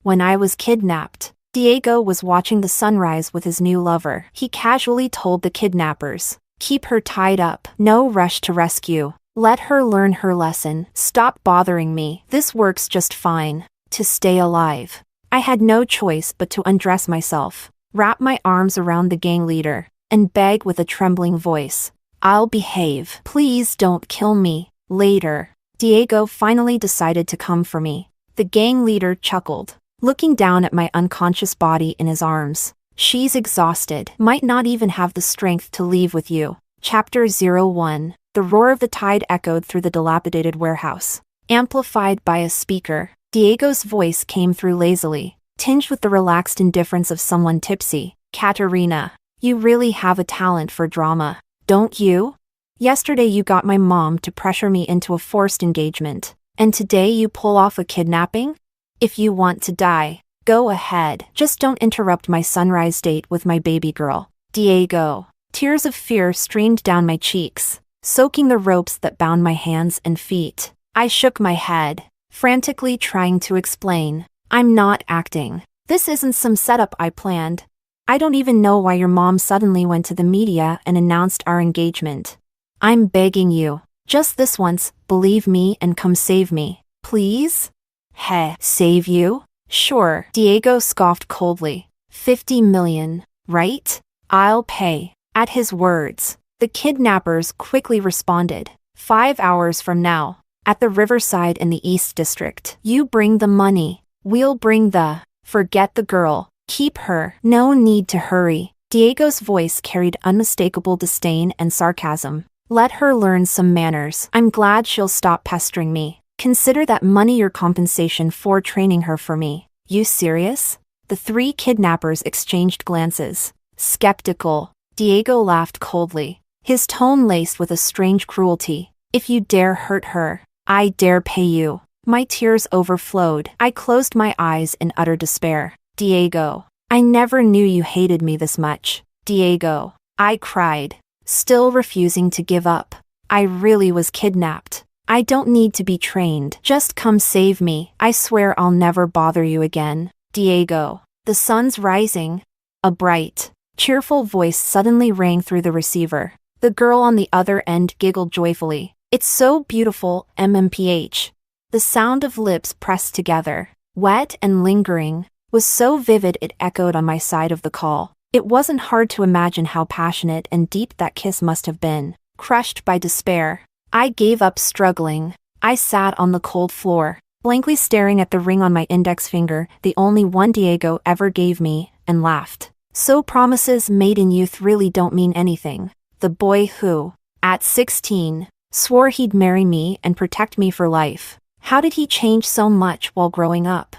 When I was kidnapped, Diego was watching the sunrise with his new lover. He casually told the kidnappers, "Keep her tied up. No rush to rescue. Let her learn her lesson. Stop bothering me. This works just fine. To stay alive." I had no choice but to undress myself, wrap my arms around the gang leader, and beg with a trembling voice, "I'll behave. Please don't kill me." Later, Diego finally decided to come for me. The gang leader chuckled, looking down at my unconscious body in his arms. "She's exhausted. Might not even have the strength to leave with you." Chapter 01. The roar of the tide echoed through the dilapidated warehouse. Amplified by a speaker, Diego's voice came through lazily, tinged with the relaxed indifference of someone tipsy. "Katerina, you really have a talent for drama, don't you? Yesterday you got my mom to pressure me into a forced engagement, and today you pull off a kidnapping? If you want to die, go ahead. Just don't interrupt my sunrise date with my baby girl." Diego. Tears of fear streamed down my cheeks, soaking the ropes that bound my hands and feet. I shook my head, frantically trying to explain. "I'm not acting. This isn't some setup I planned. I don't even know why your mom suddenly went to the media and announced our engagement. I'm begging you, just this once, believe me and come save me, please?" "Heh, save you? Sure," Diego scoffed coldly. 50 million, right? I'll pay." At his words, the kidnappers quickly responded. 5 hours from now, at the riverside in the East District. You bring the money. We'll bring the... Forget the girl. Keep her. No need to hurry. Diego's voice carried unmistakable disdain and sarcasm. "Let her learn some manners. I'm glad she'll stop pestering me. Consider that money your compensation for training her for me." "You serious?" The three kidnappers exchanged glances. Skeptical, Diego laughed coldly, his tone laced with a strange cruelty. "If you dare hurt her, I dare pay you." My tears overflowed. I closed my eyes in utter despair. "Diego, I never knew you hated me this much." "Diego," I cried, still refusing to give up. "I really was kidnapped. I don't need to be trained. Just come save me. I swear I'll never bother you again." "Diego." The sun's rising. A bright, cheerful voice suddenly rang through the receiver. The girl on the other end giggled joyfully. "It's so beautiful, MMPH." The sound of lips pressed together, wet and lingering, was so vivid it echoed on my side of the call. It wasn't hard to imagine how passionate and deep that kiss must have been. Crushed by despair, I gave up struggling. I sat on the cold floor, blankly staring at the ring on my index finger, the only one Diego ever gave me, and laughed. So promises made in youth really don't mean anything. The boy who, at 16, swore he'd marry me and protect me for life. How did he change so much while growing up?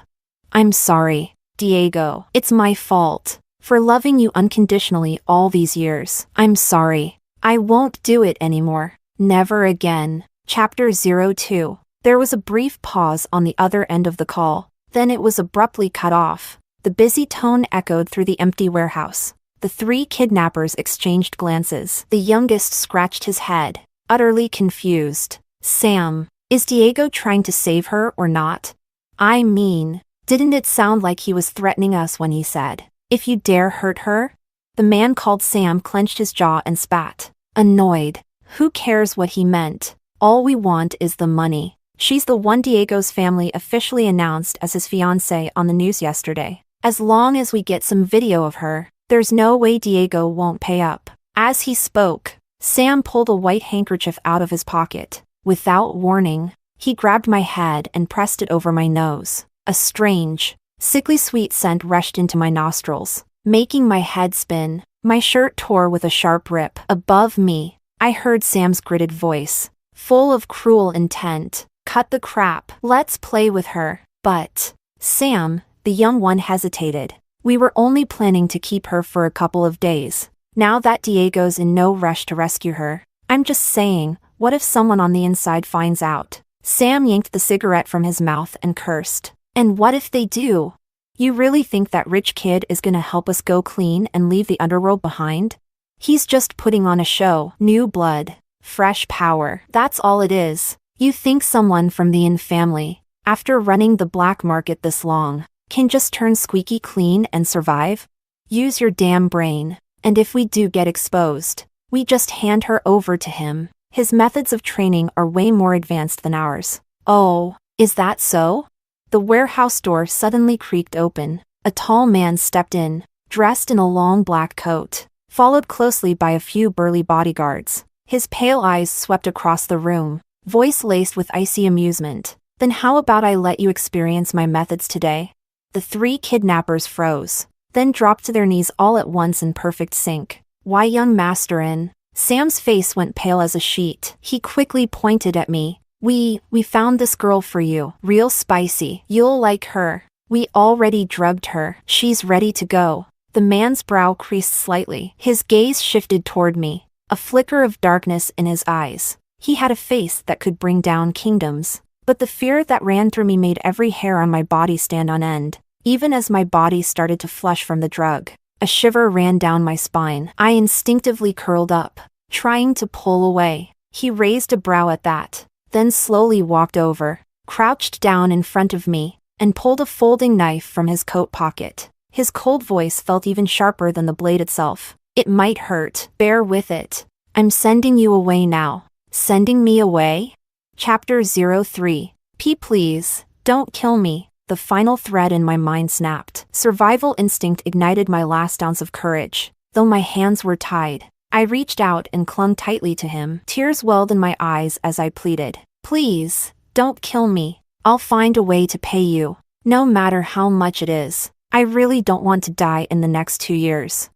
"I'm sorry, Diego. It's my fault. For loving you unconditionally all these years. I'm sorry. I won't do it anymore. Never again." Chapter 02. There was a brief pause on the other end of the call. Then it was abruptly cut off. The busy tone echoed through the empty warehouse. The three kidnappers exchanged glances. The youngest scratched his head, utterly confused. "Sam, is Diego trying to save her or not? I mean, didn't it sound like he was threatening us when he said, 'If you dare hurt her'?" The man called Sam clenched his jaw and spat. Annoyed. Who cares what he meant? All we want is the money. She's the one Diego's family officially announced as his fiancée on the news yesterday. As long as we get some video of her, there's no way Diego won't pay up. As he spoke, Sam pulled a white handkerchief out of his pocket. Without warning, he grabbed my head and pressed it over my nose. A strange, sickly sweet scent rushed into my nostrils, making my head spin. My shirt tore with a sharp rip. Above me, I heard Sam's gritted voice, full of cruel intent. "Cut the crap. Let's play with her." "But, Sam," the young one hesitated. "We were only planning to keep her for a couple of days. Now that Diego's in no rush to rescue her, I'm just saying, what if someone on the inside finds out?" Sam yanked the cigarette from his mouth and cursed. "And what if they do? You really think that rich kid is gonna help us go clean and leave the underworld behind? He's just putting on a show. New blood. Fresh power. That's all it is. You think someone from the In family, after running the black market this long, can just turn squeaky clean and survive? Use your damn brain. And if we do get exposed, we just hand her over to him. His methods of training are way more advanced than ours. Oh, is that so? The warehouse door suddenly creaked open. A tall man stepped in, dressed in a long black coat, followed closely by a few burly bodyguards. His pale eyes swept across the room, voice laced with icy amusement. Then how about I let you experience my methods today? The three kidnappers froze, then dropped to their knees all at once in perfect sync. Why, young master in? Sam's face went pale as a sheet. He quickly pointed at me. We found this girl for you. Real spicy. You'll like her. We already drugged her. She's ready to go. The man's brow creased slightly. His gaze shifted toward me, a flicker of darkness in his eyes. He had a face that could bring down kingdoms, but the fear that ran through me made every hair on my body stand on end. Even as my body started to flush from the drug, a shiver ran down my spine. I instinctively curled up, trying to pull away. He raised a brow at that, then slowly walked over, crouched down in front of me, and pulled a folding knife from his coat pocket. His cold voice felt even sharper than the blade itself. It might hurt. Bear with it. I'm sending you away now. Sending me away? Chapter 03. Please, don't kill me. The final thread in my mind snapped. Survival instinct ignited my last ounce of courage. Though my hands were tied, I reached out and clung tightly to him. Tears welled in my eyes as I pleaded. Please, don't kill me. I'll find a way to pay you, no matter how much it is. I really don't want to die in the next 2 years.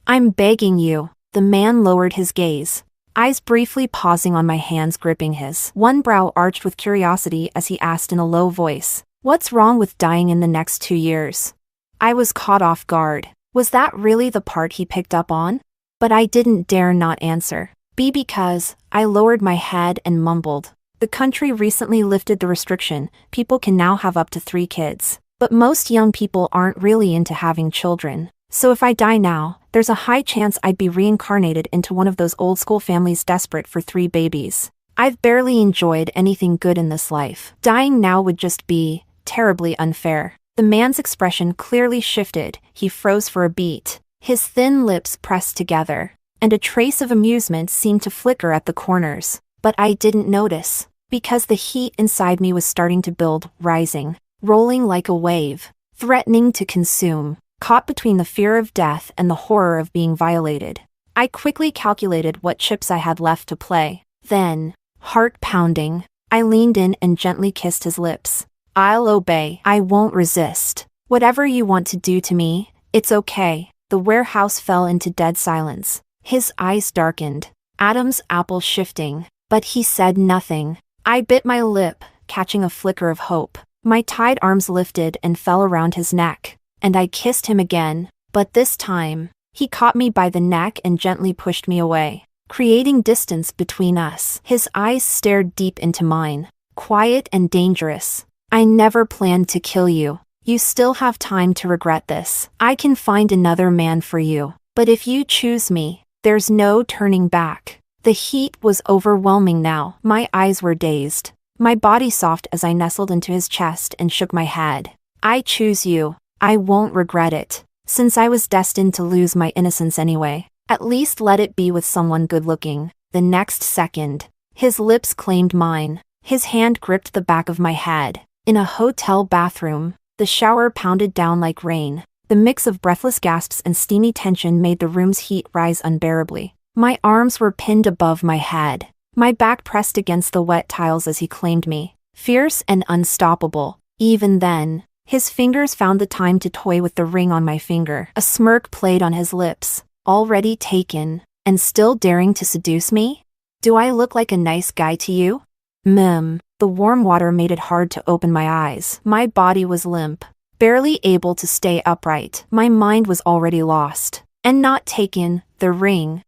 I'm begging you. The man lowered his gaze, eyes briefly pausing on my hands gripping his. One brow arched with curiosity as he asked in a low voice, "What's wrong with dying in the next 2 years?" I was caught off guard. Was that really the part he picked up on? But I didn't dare not answer. Because I lowered my head and mumbled. The country recently lifted the restriction. People can now have up to 3 kids. But most young people aren't really into having children. So if I die now, there's a high chance I'd be reincarnated into one of those old-school families desperate for 3 babies. I've barely enjoyed anything good in this life. Dying now would just be terribly unfair. The man's expression clearly shifted. He froze for a beat, his thin lips pressed together, and a trace of amusement seemed to flicker at the corners. But I didn't notice, because the heat inside me was starting to build, rising, rolling like a wave, threatening to consume. Caught between the fear of death and the horror of being violated, I quickly calculated what chips I had left to play. Then, heart pounding, I leaned in and gently kissed his lips. I'll obey. I won't resist. Whatever you want to do to me, it's okay. The warehouse fell into dead silence. His eyes darkened, Adam's apple shifting, but he said nothing. I bit my lip, catching a flicker of hope. My tied arms lifted and fell around his neck, and I kissed him again, but this time, he caught me by the neck and gently pushed me away, creating distance between us. His eyes stared deep into mine, quiet and dangerous. I never planned to kill you. You still have time to regret this. I can find another man for you, but if you choose me, there's no turning back. The heat was overwhelming now. My eyes were dazed, my body soft as I nestled into his chest and shook my head. I choose you. I won't regret it. Since I was destined to lose my innocence anyway, at least let it be with someone good-looking. The next second, his lips claimed mine. His hand gripped the back of my head. In a hotel bathroom, the shower pounded down like rain. The mix of breathless gasps and steamy tension made the room's heat rise unbearably. My arms were pinned above my head, my back pressed against the wet tiles as he claimed me, fierce and unstoppable. Even then, his fingers found the time to toy with the ring on my finger. A smirk played on his lips. Already taken, and still daring to seduce me? Do I look like a nice guy to you? The warm water made it hard to open my eyes. My body was limp, barely able to stay upright. My mind was already lost. And not taken, the ring.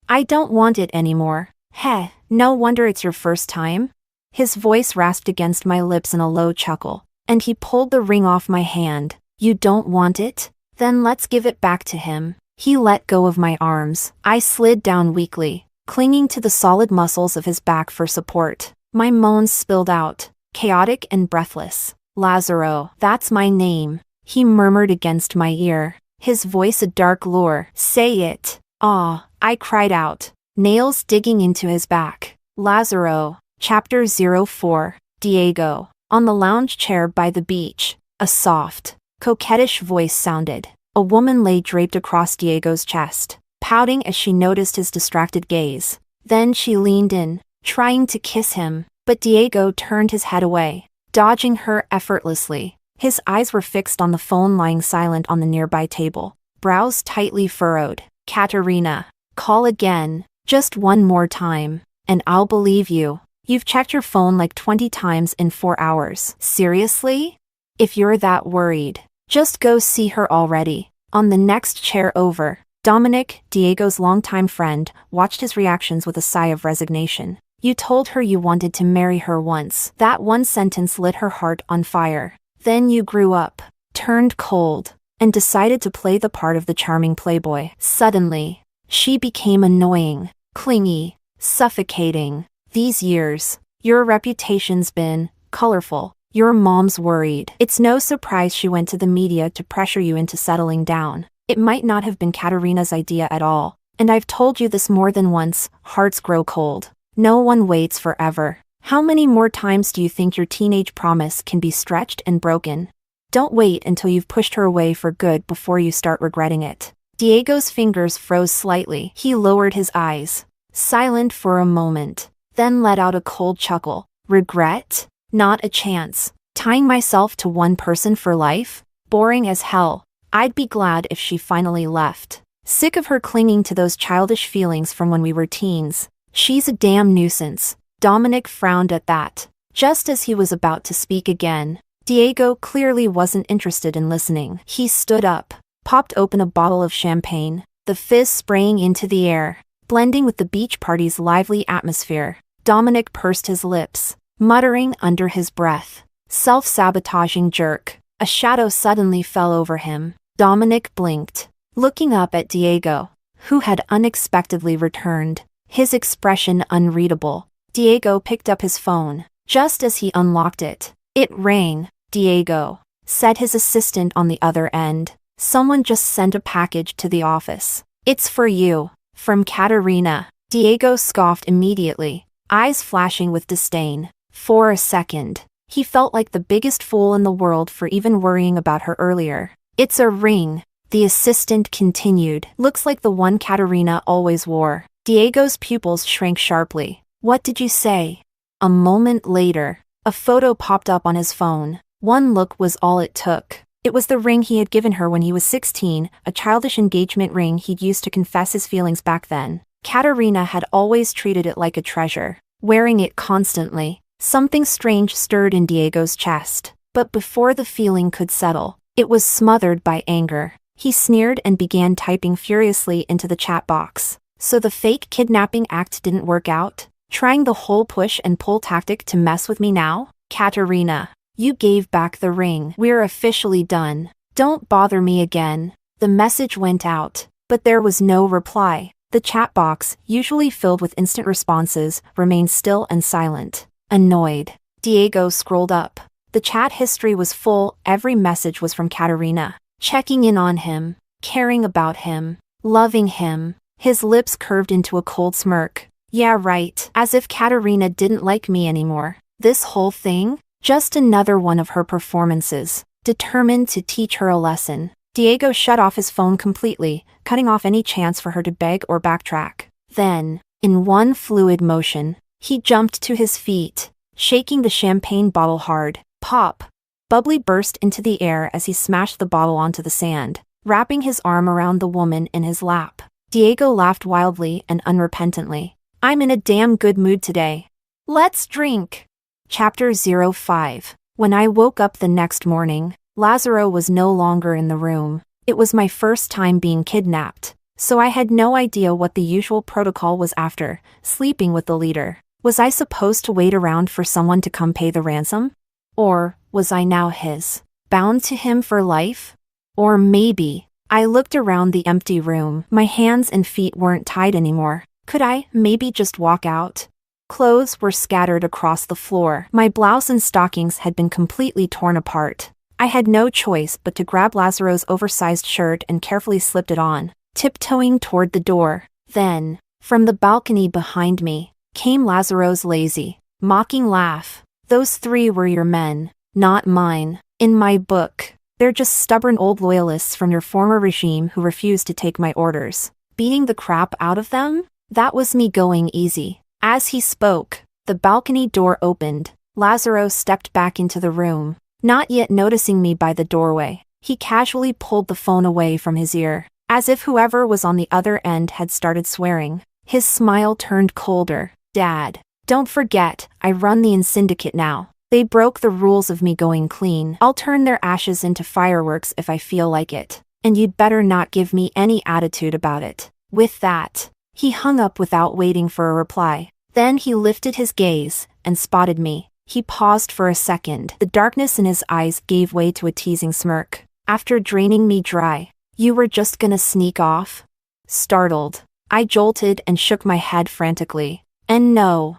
I don't want it anymore. Heh, no wonder it's your first time? His voice rasped against my lips in a low chuckle, and he pulled the ring off my hand. You don't want it? Then let's give it back to him. He let go of my arms. I slid down weakly, clinging to the solid muscles of his back for support. My moans spilled out, chaotic and breathless. Lazaro, that's my name, he murmured against my ear, his voice a dark lure. Say it. Ah, I cried out, nails digging into his back. Lazaro. Chapter 04. Diego. On the lounge chair by the beach, a soft, coquettish voice sounded. A woman lay draped across Diego's chest, pouting as she noticed his distracted gaze. Then she leaned in, trying to kiss him, but Diego turned his head away, dodging her effortlessly. His eyes were fixed on the phone lying silent on the nearby table, brows tightly furrowed. Katerina, call again, just one more time, and I'll believe you. You've checked your phone like 20 times in 4 hours. Seriously? If you're that worried, just go see her already. On the next chair over, Dominic, Diego's longtime friend, watched his reactions with a sigh of resignation. You told her you wanted to marry her once. That one sentence lit her heart on fire. Then you grew up, turned cold, and decided to play the part of the charming playboy. Suddenly, she became annoying, clingy, suffocating. These years, your reputation's been colorful. Your mom's worried. It's no surprise she went to the media to pressure you into settling down. It might not have been Katerina's idea at all. And I've told you this more than once, hearts grow cold. No one waits forever. How many more times do you think your teenage promise can be stretched and broken? Don't wait until you've pushed her away for good before you start regretting it. Diego's fingers froze slightly. He lowered his eyes, silent for a moment, then let out a cold chuckle. Regret? Not a chance. Tying myself to one person for life? Boring as hell. I'd be glad if she finally left. Sick of her clinging to those childish feelings from when we were teens. She's a damn nuisance. Dominic frowned at that. Just as he was about to speak again, Diego clearly wasn't interested in listening. He stood up, popped open a bottle of champagne, the fizz spraying into the air, blending with the beach party's lively atmosphere. Dominic pursed his lips, muttering under his breath. Self-sabotaging jerk. A shadow suddenly fell over him. Dominic blinked, looking up at Diego, who had unexpectedly returned, his expression unreadable. Diego picked up his phone. Just as he unlocked it, it rang. Diego, said his assistant on the other end. Someone just sent a package to the office. It's for you. From Katerina. Diego scoffed immediately, eyes flashing with disdain. For a second, he felt like the biggest fool in the world for even worrying about her earlier. It's a ring, the assistant continued. Looks like the one Katerina always wore. Diego's pupils shrank sharply. What did you say? A moment later, a photo popped up on his phone. One look was all it took. It was the ring he had given her when he was 16, a childish engagement ring he'd used to confess his feelings back then. Katerina had always treated it like a treasure, wearing it constantly. Something strange stirred in Diego's chest, but before the feeling could settle, it was smothered by anger. He sneered and began typing furiously into the chat box. So the fake kidnapping act didn't work out? Trying the whole push and pull tactic to mess with me now? Katerina, you gave back the ring. We're officially done. Don't bother me again. The message went out, but there was no reply. The chat box, usually filled with instant responses, remained still and silent. Annoyed, Diego scrolled up. The chat history was full. Every message was from Katerina, checking in on him, caring about him, loving him. His lips curved into a cold smirk. Yeah, right. As if Katerina didn't like me anymore. This whole thing? Just another one of her performances. Determined to teach her a lesson. Diego shut off his phone completely, cutting off any chance for her to beg or backtrack. Then, in one fluid motion, he jumped to his feet, shaking the champagne bottle hard. Pop! Bubbly burst into the air as he smashed the bottle onto the sand, wrapping his arm around the woman in his lap. Diego laughed wildly and unrepentantly. I'm in a damn good mood today. Let's drink! Chapter 05. When I woke up the next morning, Lazaro was no longer in the room. It was my first time being kidnapped, so I had no idea what the usual protocol was after sleeping with the leader. Was I supposed to wait around for someone to come pay the ransom? Or was I now his, bound to him for life? Or maybe, I looked around the empty room. My hands and feet weren't tied anymore. Could I maybe just walk out? Clothes were scattered across the floor. My blouse and stockings had been completely torn apart. I had no choice but to grab Lazaro's oversized shirt and carefully slipped it on, tiptoeing toward the door. Then, from the balcony behind me, came Lazaro's lazy, mocking laugh. "Those three were your men, not mine. In my book, they're just stubborn old loyalists from your former regime who refused to take my orders. Beating the crap out of them? That was me going easy." As he spoke, the balcony door opened. Lazaro stepped back into the room. Not yet noticing me by the doorway, he casually pulled the phone away from his ear, as if whoever was on the other end had started swearing. His smile turned colder. "Dad, don't forget, I run the syndicate now. They broke the rules of me going clean. I'll turn their ashes into fireworks if I feel like it. And you'd better not give me any attitude about it." With that, he hung up without waiting for a reply. Then he lifted his gaze and spotted me. He paused for a second. The darkness in his eyes gave way to a teasing smirk. "After draining me dry, you were just gonna sneak off?" Startled, I jolted and shook my head frantically. And no,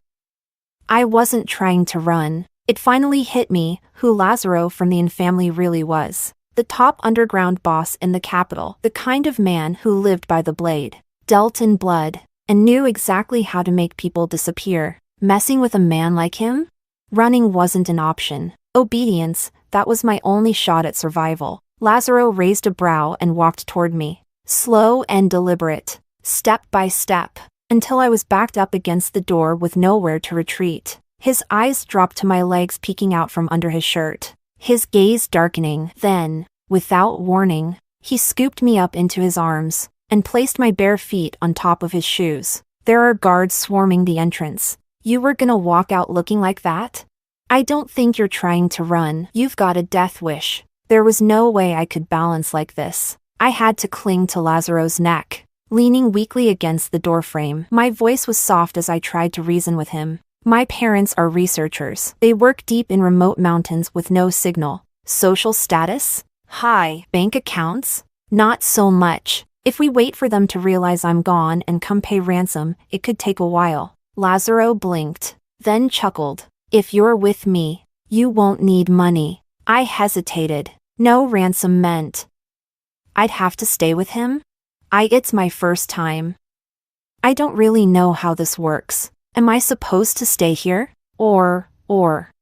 I wasn't trying to run. It finally hit me who Lazaro from the family really was. The top underground boss in the capital, the kind of man who lived by the blade, dealt in blood, and knew exactly how to make people disappear. Messing with a man like him? Running wasn't an option. Obedience, that was my only shot at survival. Lazaro raised a brow and walked toward me, slow and deliberate, step by step, until I was backed up against the door with nowhere to retreat. His eyes dropped to my legs peeking out from under his shirt, his gaze darkening. Then, without warning, he scooped me up into his arms and placed my bare feet on top of his shoes. "There are guards swarming the entrance. You were gonna walk out looking like that? I don't think you're trying to run. You've got a death wish." There was no way I could balance like this. I had to cling to Lazaro's neck, leaning weakly against the doorframe. My voice was soft as I tried to reason with him. "My parents are researchers. They work deep in remote mountains with no signal. Social status? High. Bank accounts? Not so much. If we wait for them to realize I'm gone and come pay ransom, it could take a while." Lazaro blinked, then chuckled. "If you're with me, you won't need money." I hesitated. No ransom meant I'd have to stay with him? It's my first time. I don't really know how this works. Am I supposed to stay here? Or,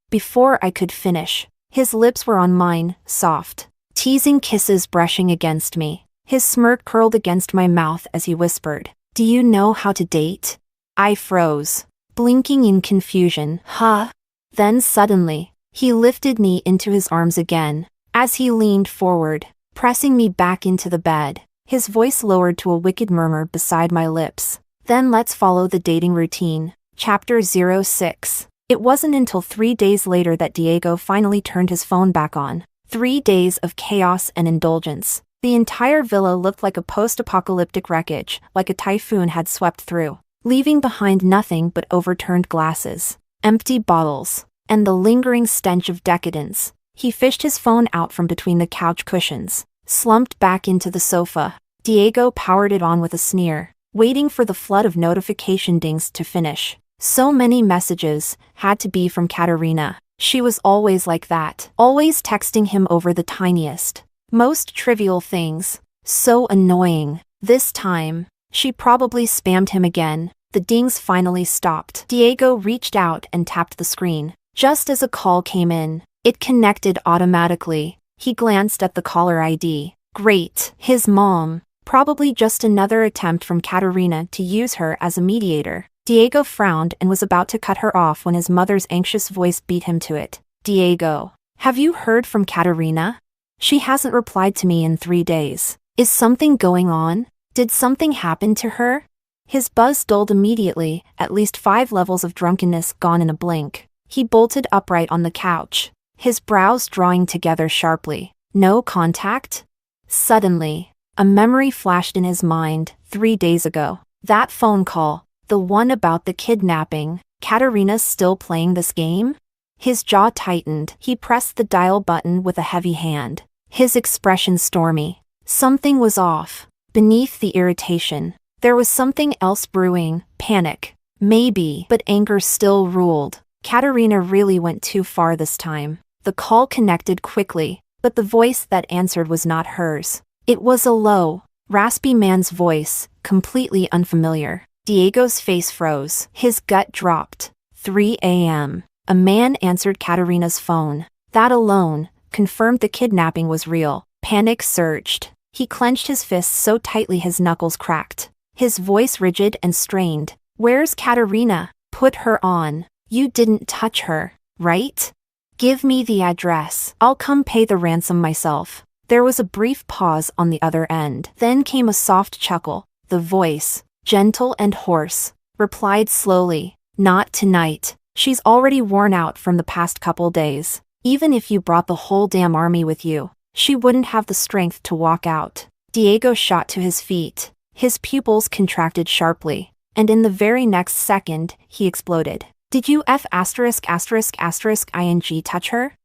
before I could finish, his lips were on mine, soft, teasing kisses brushing against me. His smirk curled against my mouth as he whispered, "Do you know how to date?" I froze, blinking in confusion. "Huh?" Then suddenly, he lifted me into his arms again. As he leaned forward, pressing me back into the bed, his voice lowered to a wicked murmur beside my lips. "Then let's follow the dating routine." Chapter 06. It wasn't until 3 days later that Diego finally turned his phone back on. 3 days of chaos and indulgence. The entire villa looked like a post-apocalyptic wreckage, like a typhoon had swept through, leaving behind nothing but overturned glasses, empty bottles, and the lingering stench of decadence. He fished his phone out from between the couch cushions, slumped back into the sofa. Diego powered it on with a sneer, waiting for the flood of notification dings to finish. So many messages had to be from Katerina. She was always like that, always texting him over the tiniest, most trivial things. So annoying. This time, she probably spammed him again. The dings finally stopped. Diego reached out and tapped the screen. Just as a call came in, it connected automatically. He glanced at the caller ID. Great. His mom. Probably just another attempt from Katerina to use her as a mediator. Diego frowned and was about to cut her off when his mother's anxious voice beat him to it. "Diego, have you heard from Katerina? She hasn't replied to me in 3 days. Is something going on? Did something happen to her?" His buzz dulled immediately, at least 5 levels of drunkenness gone in a blink. He bolted upright on the couch, his brows drawing together sharply. No contact? Suddenly, a memory flashed in his mind. 3 days ago. That phone call, the one about the kidnapping. Katerina's still playing this game? His jaw tightened. He pressed the dial button with a heavy hand, his expression stormy. Something was off. Beneath the irritation, there was something else brewing. Panic. Maybe, but anger still ruled. Katerina really went too far this time. The call connected quickly, but the voice that answered was not hers. It was a low, raspy man's voice, completely unfamiliar. Diego's face froze. His gut dropped. 3 a.m. A man answered Katerina's phone. That alone confirmed the kidnapping was real. Panic surged. He clenched his fists so tightly his knuckles cracked. His voice rigid and strained. "Where's Katerina? Put her on. You didn't touch her, right? Give me the address. I'll come pay the ransom myself." There was a brief pause on the other end. Then came a soft chuckle. The voice, gentle and hoarse, replied slowly, "Not tonight. She's already worn out from the past couple days. Even if you brought the whole damn army with you, she wouldn't have the strength to walk out." Diego shot to his feet. His pupils contracted sharply, and in the very next second, he exploded. "Did you ****ing touch her?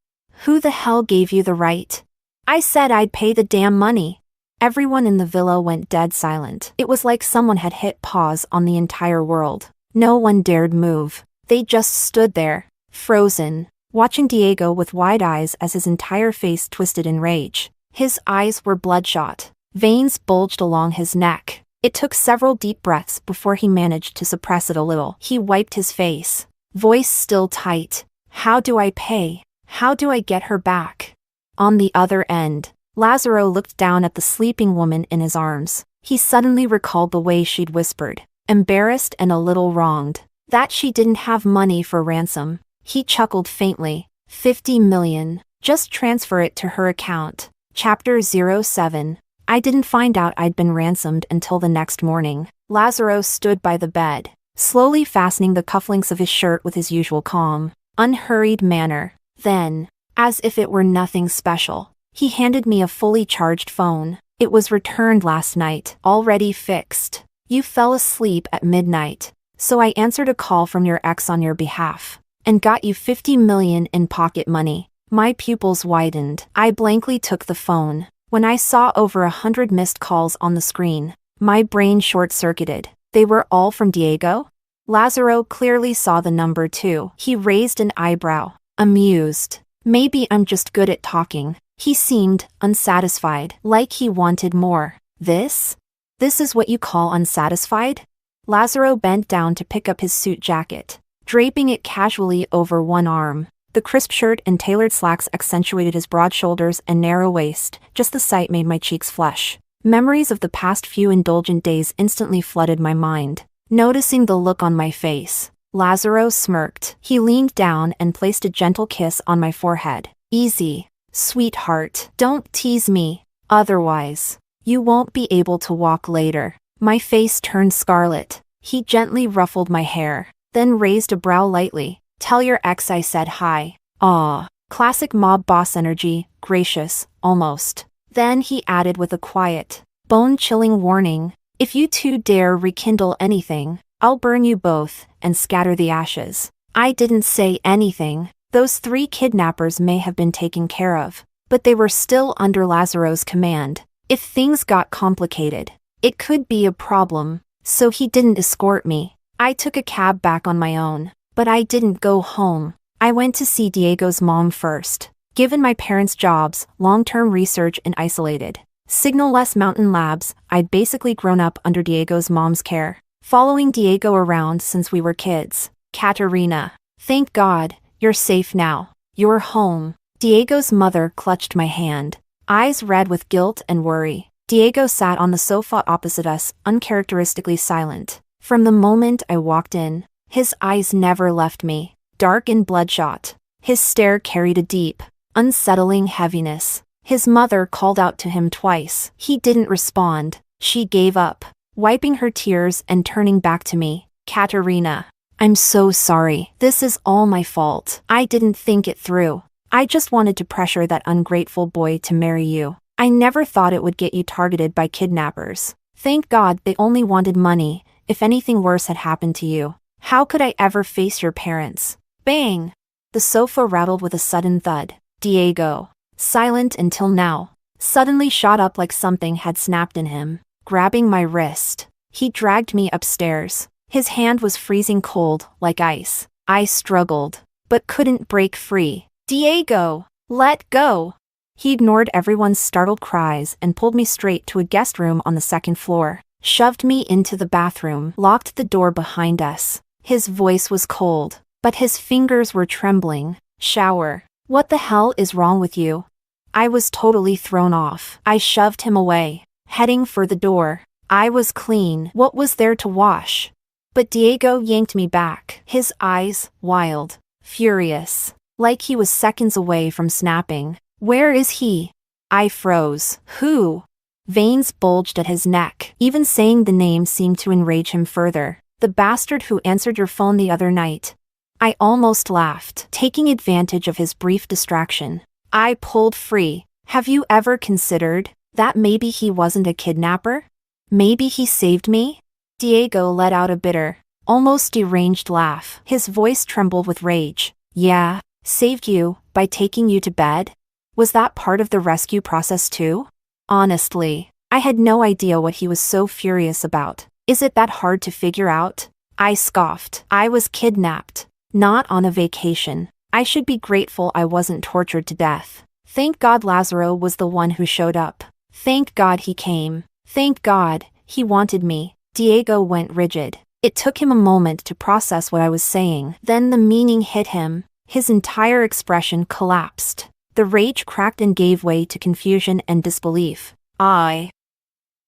Who the hell gave you the right? I said I'd pay the damn money." Everyone in the villa went dead silent. It was like someone had hit pause on the entire world. No one dared move. They just stood there, frozen, watching Diego with wide eyes as his entire face twisted in rage. His eyes were bloodshot. Veins bulged along his neck. It took several deep breaths before he managed to suppress it a little. He wiped his face. Voice still tight. "How do I pay? How do I get her back?" On the other end, Lazaro looked down at the sleeping woman in his arms. He suddenly recalled the way she'd whispered, embarrassed and a little wronged, that she didn't have money for ransom. He chuckled faintly. 50 million. Just transfer it to her account. Chapter 07. I didn't find out I'd been ransomed until the next morning. Lazaro stood by the bed, slowly fastening the cufflinks of his shirt with his usual calm, unhurried manner. Then, as if it were nothing special, he handed me a fully charged phone. "It was returned last night, already fixed. You fell asleep at midnight, so I answered a call from your ex on your behalf, and got you 50 million in pocket money." My pupils widened. I blankly took the phone. When I saw over 100 missed calls on the screen, my brain short-circuited. They were all from Diego? Lazaro clearly saw the number too. He raised an eyebrow, amused. "Maybe I'm just good at talking." He seemed unsatisfied, like he wanted more. This is what you call unsatisfied?" Lazaro bent down to pick up his suit jacket, draping it casually over one arm. The crisp shirt and tailored slacks accentuated his broad shoulders and narrow waist. Just the sight made my cheeks flush. Memories of the past few indulgent days instantly flooded my mind. Noticing the look on my face, Lazaro smirked. He leaned down and placed a gentle kiss on my forehead. "Easy, sweetheart. Don't tease me. Otherwise, you won't be able to walk later." My face turned scarlet. He gently ruffled my hair, then raised a brow lightly. "Tell your ex I said hi." Aw, classic mob boss energy, gracious, almost. Then he added with a quiet, bone-chilling warning, "If you two dare rekindle anything, I'll burn you both and scatter the ashes." I didn't say anything. Those 3 kidnappers may have been taken care of, but they were still under Lazaro's command. If things got complicated, it could be a problem, so he didn't escort me. I took a cab back on my own. But I didn't go home. I went to see Diego's mom first. Given my parents' jobs, long-term research and isolated, signal-less mountain labs, I'd basically grown up under Diego's mom's care, following Diego around since we were kids. "Katerina, thank God, you're safe now. You're home." Diego's mother clutched my hand, eyes red with guilt and worry. Diego sat on the sofa opposite us, uncharacteristically silent. From the moment I walked in, his eyes never left me, dark and bloodshot. His stare carried a deep, unsettling heaviness. His mother called out to him twice. He didn't respond. She gave up, wiping her tears and turning back to me. "Katerina, I'm so sorry. This is all my fault. I didn't think it through. I just wanted to pressure that ungrateful boy to marry you. I never thought it would get you targeted by kidnappers. Thank God they only wanted money. If anything worse had happened to you, how could I ever face your parents?" Bang! The sofa rattled with a sudden thud. Diego, silent until now, suddenly shot up like something had snapped in him, grabbing my wrist. He dragged me upstairs. His hand was freezing cold, like ice. I struggled, but couldn't break free. Diego, let go! He ignored everyone's startled cries and pulled me straight to a guest room on the second floor, shoved me into the bathroom, locked the door behind us. His voice was cold, but his fingers were trembling. Shower. What the hell is wrong with you? I was totally thrown off. I shoved him away, heading for the door. I was clean. What was there to wash? But Diego yanked me back, his eyes wild, furious, like he was seconds away from snapping. Where is he? I froze. Who? Veins bulged at his neck. Even saying the name seemed to enrage him further. The bastard who answered your phone the other night. I almost laughed, taking advantage of his brief distraction. I pulled free. Have you ever considered that maybe he wasn't a kidnapper? Maybe he saved me? Diego let out a bitter, almost deranged laugh. His voice trembled with rage. Yeah, saved you, by taking you to bed? Was that part of the rescue process too? Honestly, I had no idea what he was so furious about. Is it that hard to figure out? I scoffed. I was kidnapped, not on a vacation. I should be grateful I wasn't tortured to death. Thank God Lazaro was the one who showed up. Thank God he came. Thank God, he wanted me. Diego went rigid. It took him a moment to process what I was saying. Then the meaning hit him. His entire expression collapsed. The rage cracked and gave way to confusion and disbelief. I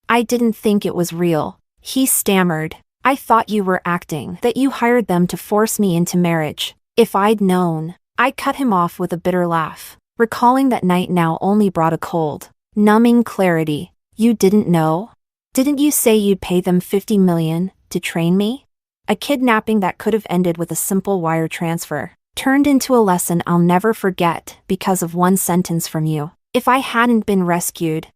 didn't think it was real. He stammered. I thought you were acting, that you hired them to force me into marriage. If I'd known. I cut him off with a bitter laugh. Recalling that night now only brought a cold, numbing clarity. You didn't know? Didn't you say you'd pay them $50 million to train me? A kidnapping that could have ended with a simple wire transfer turned into a lesson I'll never forget because of one sentence from you. If I hadn't been rescued,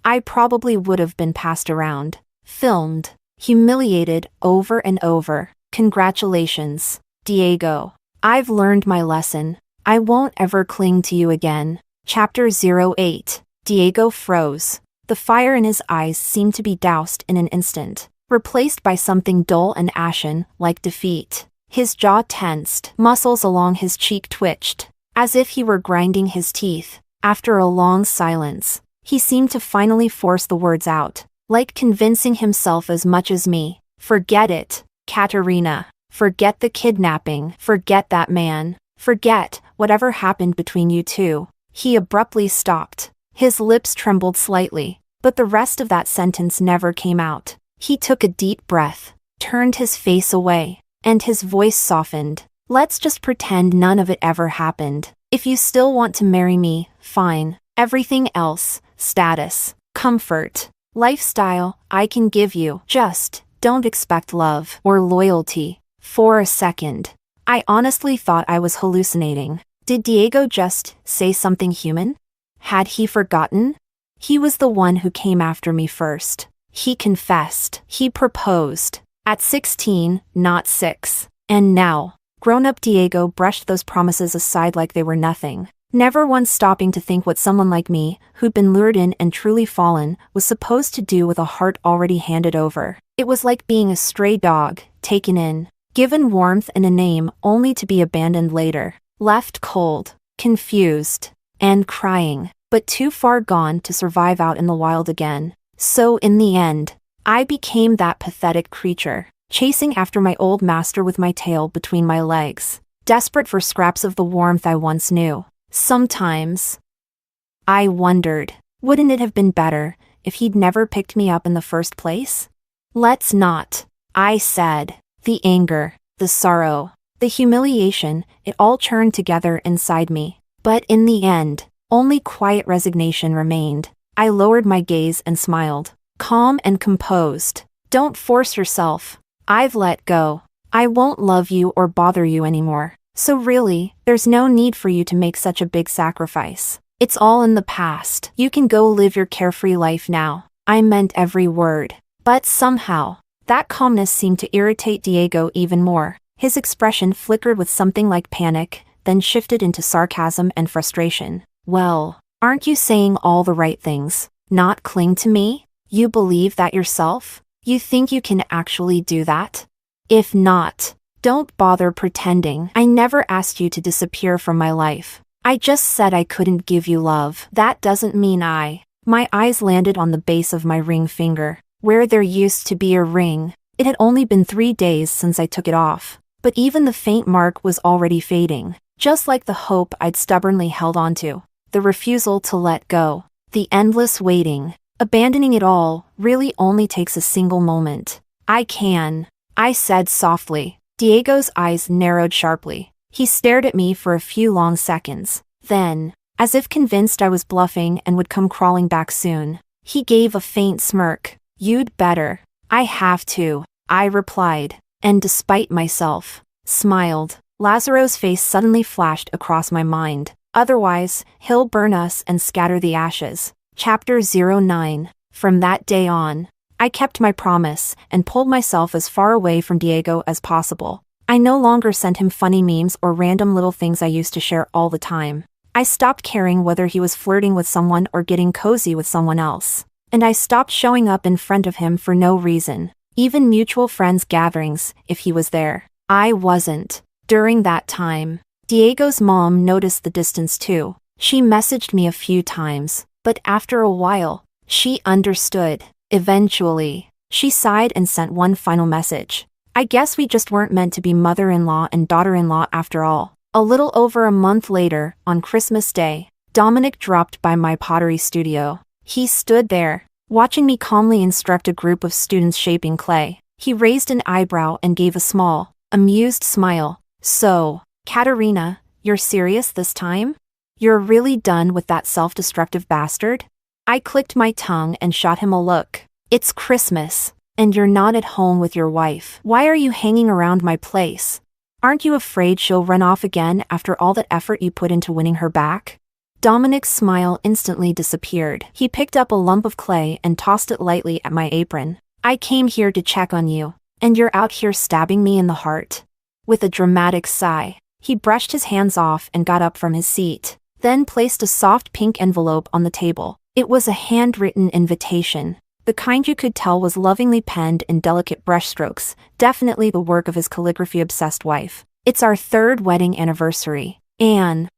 I probably would have been passed around, filmed, humiliated over and over. Congratulations, Diego. I've learned my lesson. I won't ever cling to you again. Chapter 08. Diego froze. The fire in his eyes seemed to be doused in an instant, replaced by something dull and ashen, like defeat. His jaw tensed, muscles along his cheek twitched, as if he were grinding his teeth. After a long silence, he seemed to finally force the words out, like convincing himself as much as me. Forget it, Katerina. Forget the kidnapping. Forget that man. Forget whatever happened between you two. He abruptly stopped. His lips trembled slightly, but the rest of that sentence never came out. He took a deep breath, turned his face away, and his voice softened. Let's just pretend none of it ever happened. If you still want to marry me, fine. Everything else, status, comfort, lifestyle, I can give you. Just don't expect love or loyalty. For a second, I honestly thought I was hallucinating. Did Diego just say something human? Had he forgotten? He was the one who came after me first. He confessed. He proposed. At 16, not 6. And now, grown-up Diego brushed those promises aside like they were nothing, never once stopping to think what someone like me, who'd been lured in and truly fallen, was supposed to do with a heart already handed over. It was like being a stray dog, taken in, given warmth and a name only to be abandoned later, left cold, confused, and crying, but too far gone to survive out in the wild again. So in the end, I became that pathetic creature, chasing after my old master with my tail between my legs, desperate for scraps of the warmth I once knew. Sometimes, I wondered, wouldn't it have been better if he'd never picked me up in the first place? Let's not, I said. The anger, the sorrow, the humiliation, it all churned together inside me. But in the end, only quiet resignation remained. I lowered my gaze and smiled, calm and composed. Don't force yourself. I've let go. I won't love you or bother you anymore. So really, there's no need for you to make such a big sacrifice. It's all in the past. You can go live your carefree life now. I meant every word. But somehow, that calmness seemed to irritate Diego even more. His expression flickered with something like panic, then shifted into sarcasm and frustration. Well, aren't you saying all the right things? Not cling to me? You believe that yourself? You think you can actually do that? If not, don't bother pretending. I never asked you to disappear from my life. I just said I couldn't give you love. That doesn't mean My eyes landed on the base of my ring finger, where there used to be a ring. It had only been 3 days since I took it off, but even the faint mark was already fading, just like the hope I'd stubbornly held onto, the refusal to let go, the endless waiting. Abandoning it all really only takes a single moment. I said softly. Diego's eyes narrowed sharply. He stared at me for a few long seconds. Then, as if convinced I was bluffing and would come crawling back soon, he gave a faint smirk. You'd better. I have to, I replied, and despite myself, smiled. Lazaro's face suddenly flashed across my mind. Otherwise, he'll burn us and scatter the ashes. Chapter 09. From that day on, I kept my promise and pulled myself as far away from Diego as possible. I no longer sent him funny memes or random little things I used to share all the time. I stopped caring whether he was flirting with someone or getting cozy with someone else. And I stopped showing up in front of him for no reason, even mutual friends' gatherings, if he was there. I wasn't. During that time, Diego's mom noticed the distance too. She messaged me a few times, but after a while, she understood. Eventually, she sighed and sent one final message. I guess we just weren't meant to be mother-in-law and daughter-in-law after all. A little over a month later, on Christmas Day, Dominic dropped by my pottery studio. He stood there, watching me calmly instruct a group of students shaping clay. He raised an eyebrow and gave a small, amused smile. So, Katerina, you're serious this time? You're really done with that self-destructive bastard? I clicked my tongue and shot him a look. It's Christmas, and you're not at home with your wife. Why are you hanging around my place? Aren't you afraid she'll run off again after all that effort you put into winning her back? Dominic's smile instantly disappeared. He picked up a lump of clay and tossed it lightly at my apron. I came here to check on you, and you're out here stabbing me in the heart. With a dramatic sigh, he brushed his hands off and got up from his seat, then placed a soft pink envelope on the table. It was a handwritten invitation, the kind you could tell was lovingly penned in delicate brushstrokes, definitely the work of his calligraphy-obsessed wife. It's our 3rd wedding anniversary, and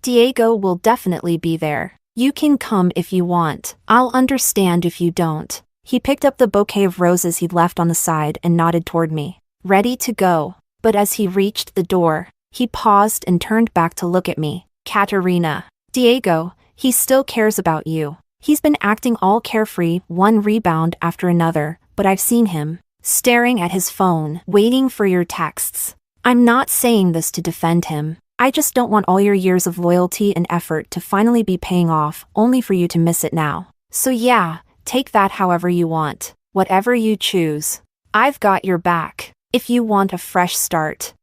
Diego will definitely be there. You can come if you want. I'll understand if you don't. He picked up the bouquet of roses he'd left on the side and nodded toward me, ready to go. But as he reached the door, he paused and turned back to look at me. Katerina. Diego, he still cares about you. He's been acting all carefree, one rebound after another, but I've seen him, staring at his phone, waiting for your texts. I'm not saying this to defend him. I just don't want all your years of loyalty and effort to finally be paying off, only for you to miss it now. So yeah, take that however you want, whatever you choose. I've got your back, if you want a fresh start.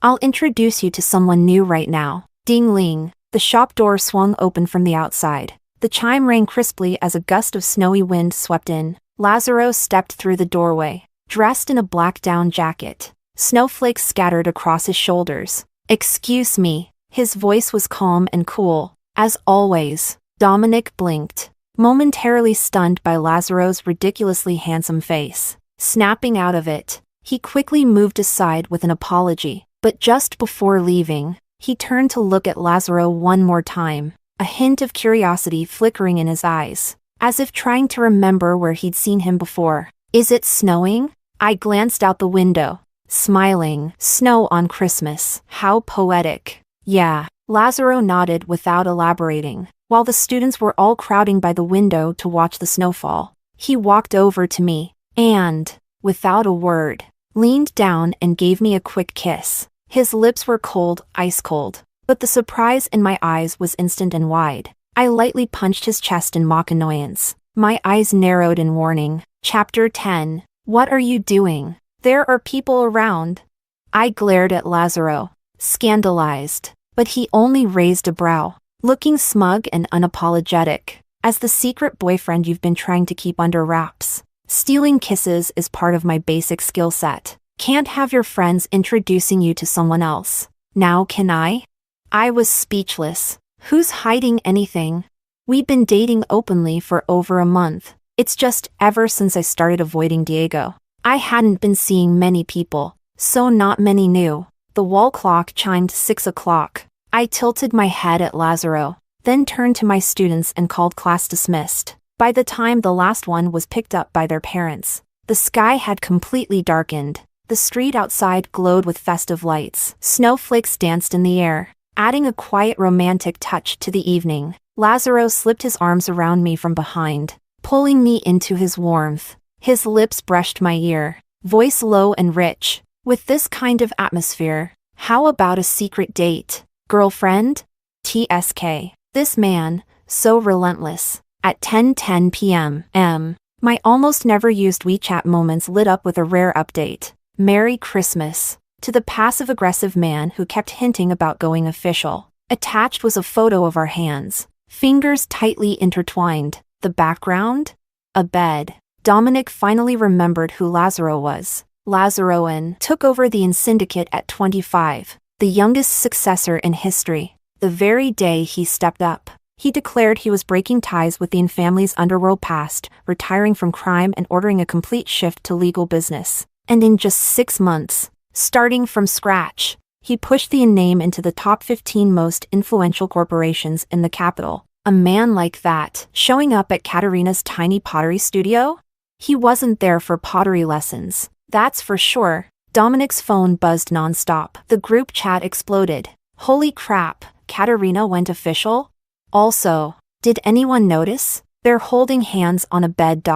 I'll introduce you to someone new right now. Ding-ling, the shop door swung open from the outside. The chime rang crisply as a gust of snowy wind swept in. Lazaro stepped through the doorway, dressed in a black down jacket. Snowflakes scattered across his shoulders. Excuse me. His voice was calm and cool. As always, Dominic blinked, momentarily stunned by Lazaro's ridiculously handsome face. Snapping out of it, he quickly moved aside with an apology. But just before leaving, he turned to look at Lazaro one more time, a hint of curiosity flickering in his eyes, as if trying to remember where he'd seen him before. Is it snowing? I glanced out the window, smiling. Snow on Christmas. How poetic. Yeah, Lazaro nodded without elaborating, while the students were all crowding by the window to watch the snowfall. He walked over to me, and, without a word, leaned down and gave me a quick kiss. His lips were cold, ice cold, but the surprise in my eyes was instant and wide. I lightly punched his chest in mock annoyance. My eyes narrowed in warning. Chapter 10. What are you doing? There are people around. I glared at Lazaro, scandalized, but he only raised a brow, looking smug and unapologetic. As the secret boyfriend you've been trying to keep under wraps, stealing kisses is part of my basic skill set. Can't have your friends introducing you to someone else. Now can I? I was speechless. Who's hiding anything? We've been dating openly for over a month. It's just ever since I started avoiding Diego, I hadn't been seeing many people, so not many knew. The wall clock chimed 6 o'clock. I tilted my head at Lazaro, then turned to my students and called class dismissed. By the time the last one was picked up by their parents, the sky had completely darkened. The street outside glowed with festive lights. Snowflakes danced in the air, adding a quiet romantic touch to the evening. Lazaro slipped his arms around me from behind, pulling me into his warmth. His lips brushed my ear, voice low and rich. With this kind of atmosphere, how about a secret date, girlfriend? TSK. This man, so relentless. At 10:10 p.m. My almost never used WeChat moments lit up with a rare update. Merry Christmas. To the passive-aggressive man who kept hinting about going official. Attached was a photo of our hands, fingers tightly intertwined. The background? A bed. Dominic finally remembered who Lazaro was. Lazaroan took over the syndicate at 25, the youngest successor in history. The very day he stepped up, he declared he was breaking ties with the family's underworld past, retiring from crime and ordering a complete shift to legal business. And in just 6 months, starting from scratch, he pushed the name into the top 15 most influential corporations in the capital. A man like that, showing up at Katerina's tiny pottery studio? He wasn't there for pottery lessons, that's for sure. Dominic's phone buzzed nonstop. The group chat exploded. Holy crap, Katerina went official? Also, did anyone notice? They're holding hands on a bed.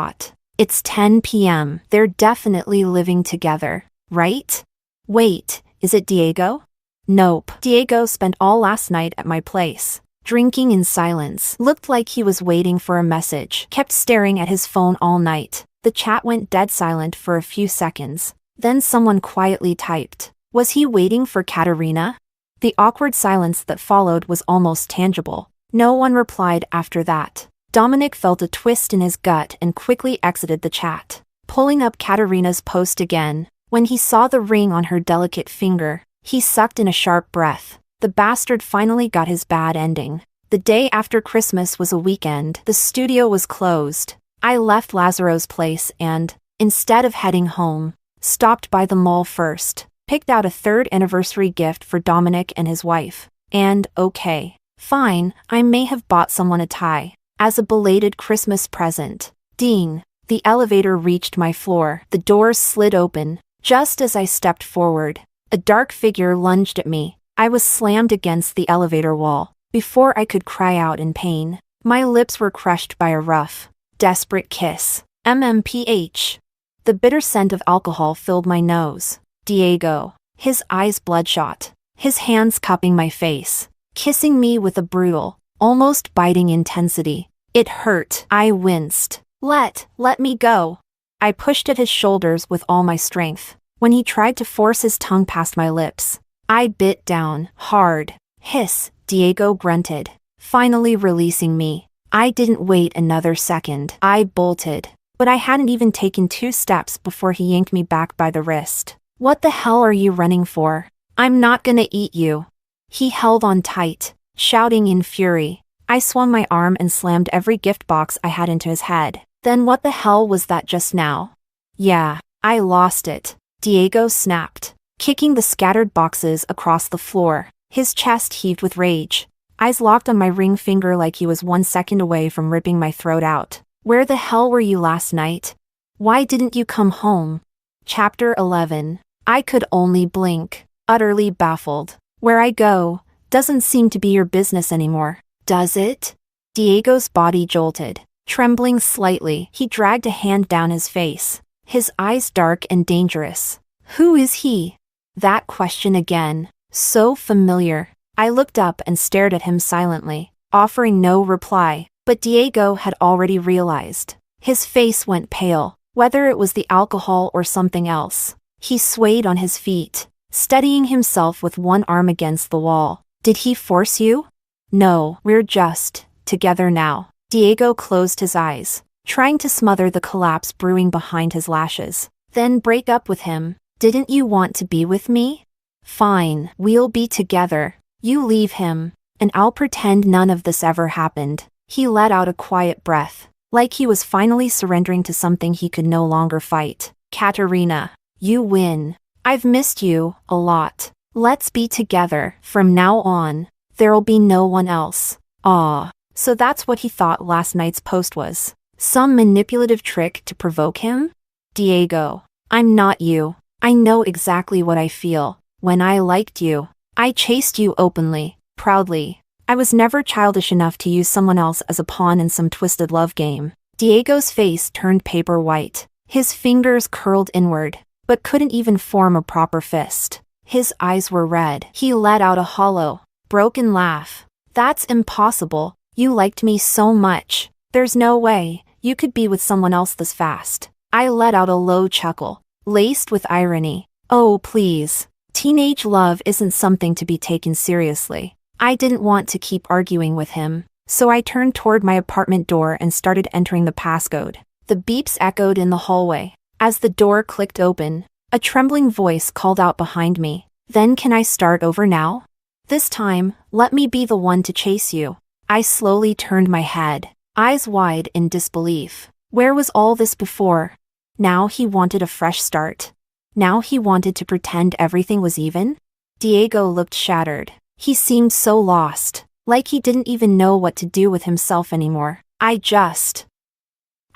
It's 10 p.m. They're definitely living together, right? Wait, is it Diego? Nope. Diego spent all last night at my place, drinking in silence. Looked like he was waiting for a message. Kept staring at his phone all night. The chat went dead silent for a few seconds. Then someone quietly typed. Was he waiting for Katerina? The awkward silence that followed was almost tangible. No one replied after that. Dominic felt a twist in his gut and quickly exited the chat. Pulling up Katerina's post again, when he saw the ring on her delicate finger, he sucked in a sharp breath. The bastard finally got his bad ending. The day after Christmas was a weekend. The studio was closed. I left Lazaro's place and, instead of heading home, stopped by the mall first, picked out a 3rd anniversary gift for Dominic and his wife. And, okay, fine, I may have bought someone a tie, as a belated Christmas present. Ding. The elevator reached my floor. The doors slid open. Just as I stepped forward, a dark figure lunged at me. I was slammed against the elevator wall. Before I could cry out in pain, my lips were crushed by a rough, desperate kiss. MMPH. The bitter scent of alcohol filled my nose. Diego. His eyes bloodshot. His hands cupping my face. Kissing me with a brutal, almost biting intensity. It hurt. I winced. Let me go. I pushed at his shoulders with all my strength. When he tried to force his tongue past my lips, I bit down, hard. Hiss, Diego grunted, finally releasing me. I didn't wait another second. I bolted. But I hadn't even taken 2 steps before he yanked me back by the wrist. What the hell are you running for? I'm not gonna eat you. He held on tight, shouting in fury. I swung my arm and slammed every gift box I had into his head. Then what the hell was that just now? Yeah, I lost it. Diego snapped, kicking the scattered boxes across the floor. His chest heaved with rage. Eyes locked on my ring finger like he was 1 second away from ripping my throat out. Where the hell were you last night? Why didn't you come home? Chapter 11. I could only blink, utterly baffled. Where I go doesn't seem to be your business anymore, does it? Diego's body jolted. Trembling slightly, he dragged a hand down his face, his eyes dark and dangerous. Who is he? That question again, so familiar. I looked up and stared at him silently, offering no reply, but Diego had already realized. His face went pale, whether it was the alcohol or something else. He swayed on his feet, steadying himself with one arm against the wall. Did he force you? No, we're just together now. Diego closed his eyes, trying to smother the collapse brewing behind his lashes. Then break up with him. Didn't you want to be with me? Fine, we'll be together. You leave him, and I'll pretend none of this ever happened. He let out a quiet breath, like he was finally surrendering to something he could no longer fight. Katerina, you win. I've missed you a lot. Let's be together from now on. There'll be no one else. Ah, so that's what he thought last night's post was. Some manipulative trick to provoke him? Diego, I'm not you. I know exactly what I feel. When I liked you, I chased you openly, proudly. I was never childish enough to use someone else as a pawn in some twisted love game. Diego's face turned paper white. His fingers curled inward, but couldn't even form a proper fist. His eyes were red. He let out a hollow, broken laugh. That's impossible. You liked me so much. There's no way you could be with someone else this fast. I let out a low chuckle, laced with irony. Oh, please. Teenage love isn't something to be taken seriously. I didn't want to keep arguing with him, so I turned toward my apartment door and started entering the passcode. The beeps echoed in the hallway. As the door clicked open, a trembling voice called out behind me. Then can I start over now? This time, let me be the one to chase you. I slowly turned my head, eyes wide in disbelief. Where was all this before? Now he wanted a fresh start. Now he wanted to pretend everything was even? Diego looked shattered. He seemed so lost, like he didn't even know what to do with himself anymore. I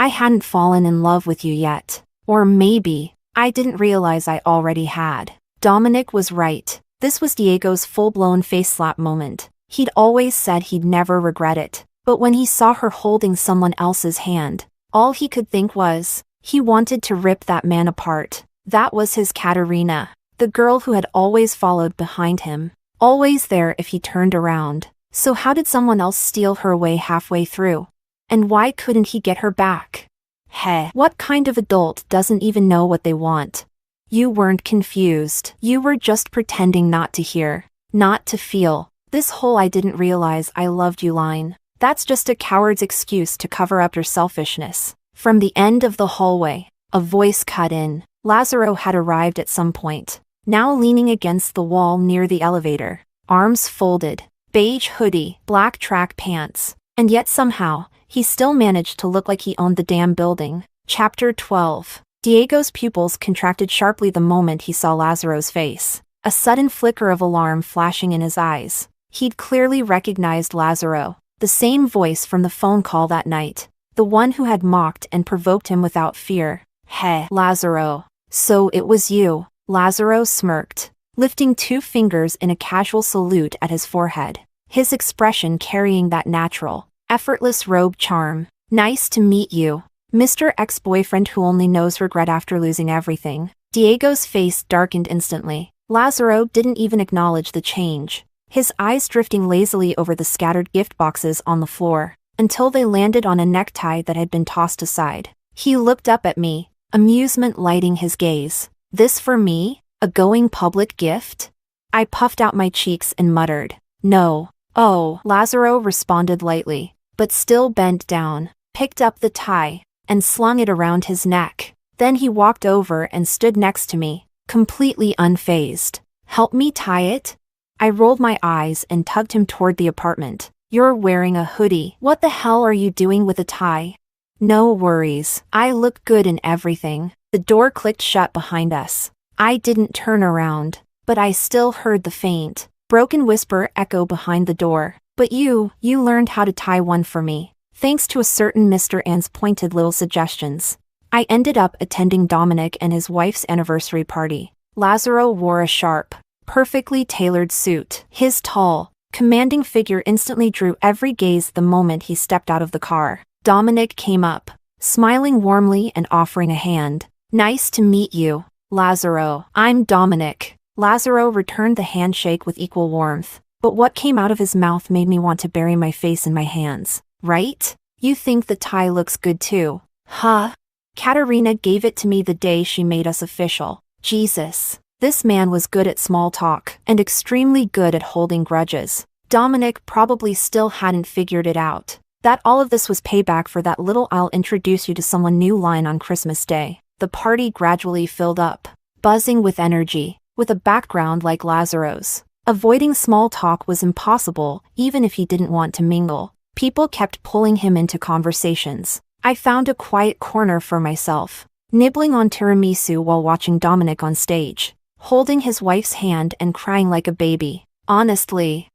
hadn't fallen in love with you yet. Or maybe, I didn't realize I already had. Dominic was right. This was Diego's full-blown face slap moment. He'd always said he'd never regret it. But when he saw her holding someone else's hand, all he could think was, he wanted to rip that man apart. That was his Katerina, the girl who had always followed behind him, always there if he turned around. So how did someone else steal her away halfway through? And why couldn't he get her back? Heh, what kind of adult doesn't even know what they want? You weren't confused. You were just pretending not to hear, not to feel. This whole "I didn't realize I loved you" line, that's just a coward's excuse to cover up your selfishness. From the end of the hallway, a voice cut in. Lazaro had arrived at some point, now leaning against the wall near the elevator, arms folded, beige hoodie, black track pants, and yet somehow, he still managed to look like he owned the damn building. Chapter 12. Diego's pupils contracted sharply the moment he saw Lazaro's face, a sudden flicker of alarm flashing in his eyes. He'd clearly recognized Lazaro, the same voice from the phone call that night, the one who had mocked and provoked him without fear. Hey, Lazaro. So it was you. Lazaro smirked, lifting 2 fingers in a casual salute at his forehead, his expression carrying that natural, effortless rogue charm. Nice to meet you, Mr. Ex-boyfriend who only knows regret after losing everything. Diego's face darkened instantly. Lazaro didn't even acknowledge the change, his eyes drifting lazily over the scattered gift boxes on the floor, until they landed on a necktie that had been tossed aside. He looked up at me, amusement lighting his gaze. This for me? A going public gift? I puffed out my cheeks and muttered, no. Oh, Lazaro responded lightly, but still bent down, picked up the tie, and slung it around his neck. Then he walked over and stood next to me, completely unfazed. Help me tie it? I rolled my eyes and tugged him toward the apartment. You're wearing a hoodie. What the hell are you doing with a tie? No worries. I look good in everything. The door clicked shut behind us. I didn't turn around, but I still heard the faint, broken whisper echo behind the door. But you learned how to tie one for me, thanks to a certain Mr. Ann's pointed little suggestions. I ended up attending Dominic and his wife's anniversary party. Lazaro wore a sharp, perfectly tailored suit. His tall, commanding figure instantly drew every gaze the moment he stepped out of the car. Dominic came up, smiling warmly and offering a hand. Nice to meet you, Lazaro. I'm Dominic. Lazaro returned the handshake with equal warmth, but what came out of his mouth made me want to bury my face in my hands. Right? You think the tie looks good too, huh? Katerina gave it to me the day she made us official. Jesus. This man was good at small talk and extremely good at holding grudges. Dominic probably still hadn't figured it out, that all of this was payback for that little "I'll introduce you to someone new" line on Christmas Day. The party gradually filled up, buzzing with energy, with a background like Lazaro's. Avoiding small talk was impossible, even if he didn't want to mingle. People kept pulling him into conversations. I found a quiet corner for myself, nibbling on tiramisu while watching Dominic on stage, holding his wife's hand and crying like a baby. Honestly,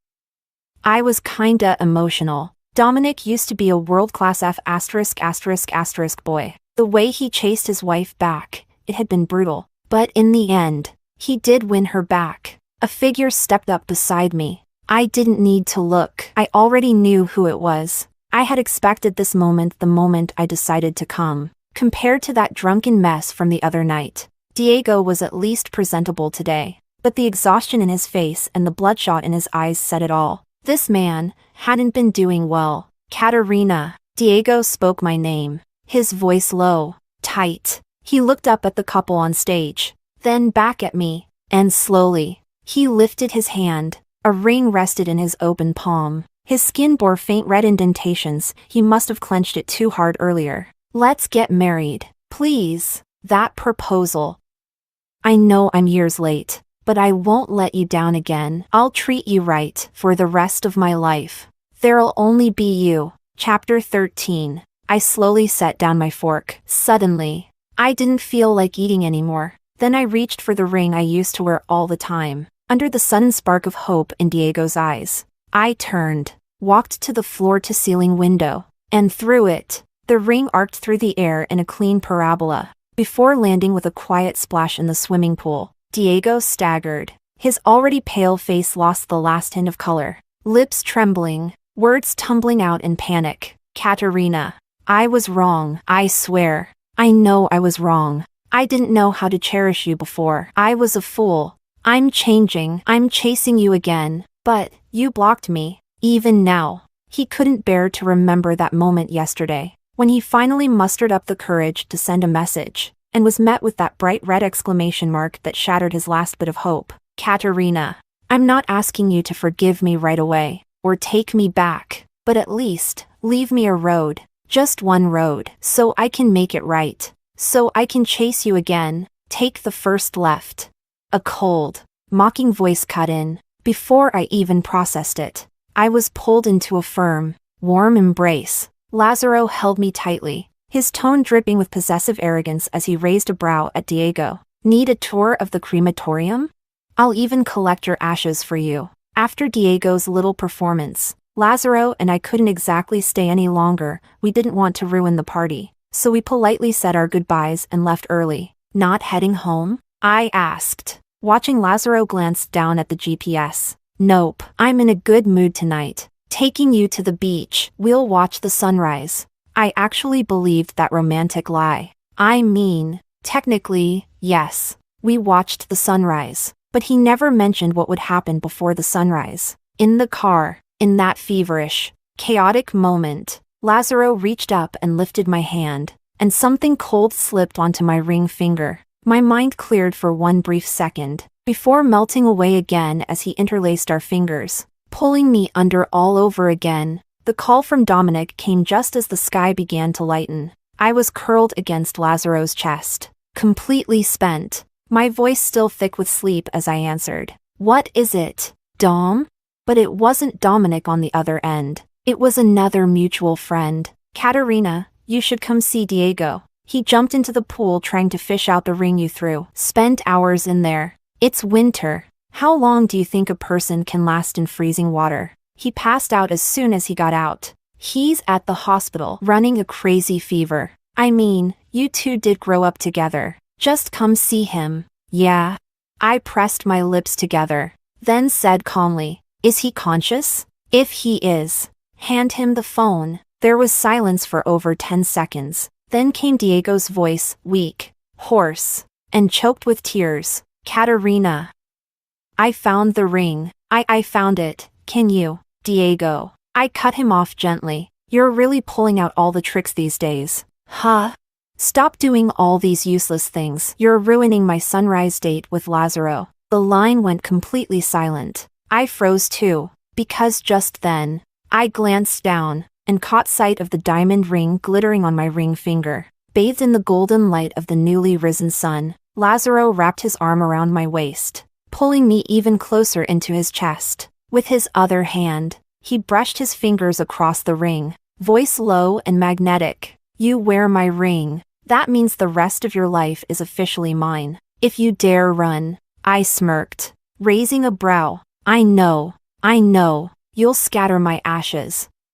I was kinda emotional. Dominic used to be a world-class boy. The way he chased his wife back, it had been brutal. But in the end, he did win her back. A figure stepped up beside me. I didn't need to look. I already knew who it was. I had expected this moment the moment I decided to come. Compared to that drunken mess from the other night, Diego was at least presentable today. But the exhaustion in his face and the bloodshot in his eyes said it all. This man hadn't been doing well. Katerina. Diego spoke my name, his voice low, tight. He looked up at the couple on stage, then back at me, and slowly, he lifted his hand. A ring rested in his open palm. His skin bore faint red indentations. He must have clenched it too hard earlier. Let's get married, please. That proposal. I know I'm years late, but I won't let you down again. I'll treat you right for the rest of my life. There'll only be you. Chapter 13. I slowly set down my fork. Suddenly, I didn't feel like eating anymore. Then I reached for the ring I used to wear all the time. Under the sudden spark of hope in Diego's eyes, I turned, walked to the floor-to-ceiling window, and through it, the ring arced through the air in a clean parabola. Before landing with a quiet splash in the swimming pool, Diego staggered. His already pale face lost the last hint of color. Lips trembling, words tumbling out in panic. Katerina. I was wrong, I swear. I know I was wrong. I didn't know how to cherish you before. I was a fool. I'm changing. I'm chasing you again. But you blocked me. Even now. He couldn't bear to remember that moment yesterday, when he finally mustered up the courage to send a message, and was met with that bright red exclamation mark that shattered his last bit of hope. Katerina. I'm not asking you to forgive me right away, or take me back, but at least, leave me a road. Just one road, so I can make it right. So I can chase you again. Take the first left. A cold, mocking voice cut in. Before I even processed it, I was pulled into a firm, warm embrace. Lazaro held me tightly, his tone dripping with possessive arrogance as he raised a brow at Diego. Need a tour of the crematorium? I'll even collect your ashes for you. After Diego's little performance, Lazaro and I couldn't exactly stay any longer. We didn't want to ruin the party, so we politely said our goodbyes and left early. Not heading home? I asked, watching Lazaro glance down at the GPS. Nope, I'm in a good mood tonight. Taking you to the beach. We'll watch the sunrise. I actually believed that romantic lie. I mean, technically, yes, we watched the sunrise, but he never mentioned what would happen before the sunrise. In the car, in that feverish, chaotic moment, Lazaro reached up and lifted my hand, and something cold slipped onto my ring finger. My mind cleared for one brief second, before melting away again as he interlaced our fingers, pulling me under all over again. The call from Dominic came just as the sky began to lighten. I was curled against Lazaro's chest, completely spent, my voice still thick with sleep as I answered. What is it, Dom? But it wasn't Dominic on the other end. It was another mutual friend. Katerina, you should come see Diego. He jumped into the pool trying to fish out the ring you threw. Spent hours in there. It's winter. How long do you think a person can last in freezing water? He passed out as soon as he got out. He's at the hospital, running a crazy fever. I mean, you two did grow up together. Just come see him. Yeah. I pressed my lips together, then said calmly, is he conscious? If he is, hand him the phone. There was silence for over 10 seconds. Then came Diego's voice, weak, hoarse, and choked with tears. Katerina. I found the ring. I found it. Can you? Diego. I cut him off gently. You're really pulling out all the tricks these days. Huh? Stop doing all these useless things. You're ruining my sunrise date with Lazaro. The line went completely silent. I froze too, because just then, I glanced down and caught sight of the diamond ring glittering on my ring finger. Bathed in the golden light of the newly risen sun, Lazaro wrapped his arm around my waist, pulling me even closer into his chest. With his other hand, he brushed his fingers across the ring, voice low and magnetic. You wear my ring. That means the rest of your life is officially mine. If you dare run, I smirked, raising a brow. I know, you'll scatter my ashes.